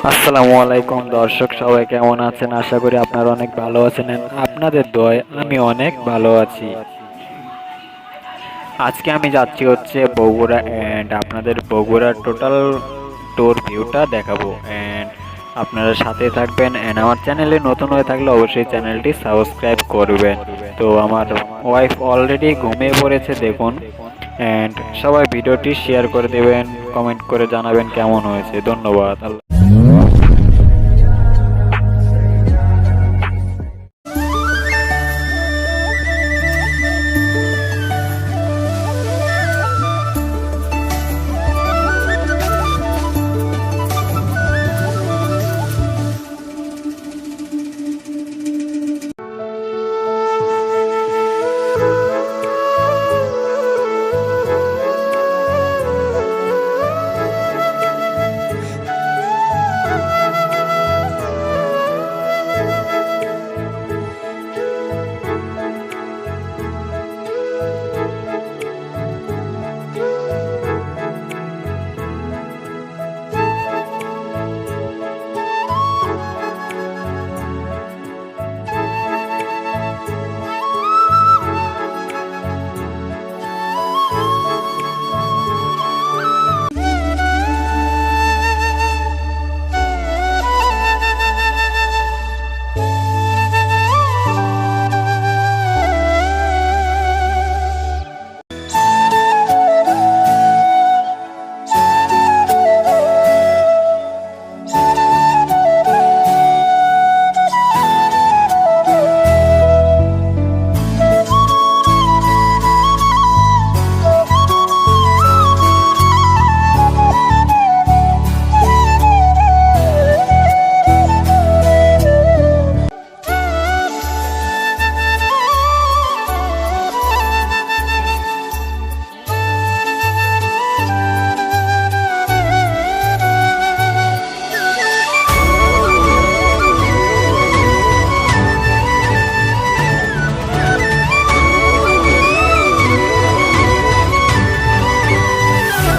আসসালামু আলাইকুম দর্শক, সবাই কেমন আছেন? আশা করি আপনারা অনেক ভালো আছেন। আপনাদের দোয়ায় আমি অনেক ভালো আছি। আজকে আমি যাচ্ছি হচ্ছে বগুড়া, এন্ড আপনাদের বগুড়ার টোটাল ট্যুর ভিউটা দেখাবো। এন্ড আপনারা সাথে থাকবেন। এন্ড আমার চ্যানেলে নতুন হয়ে থাকলে অবশ্যই চ্যানেলটি সাবস্ক্রাইব করবেন। তো আমার ওয়াইফ অলরেডি ঘুমিয়ে পড়েছে, দেখুন। এন্ড সবাই ভিডিওটি শেয়ার করে দেবেন, কমেন্ট করে জানাবেন কেমন হয়েছে। ধন্যবাদ।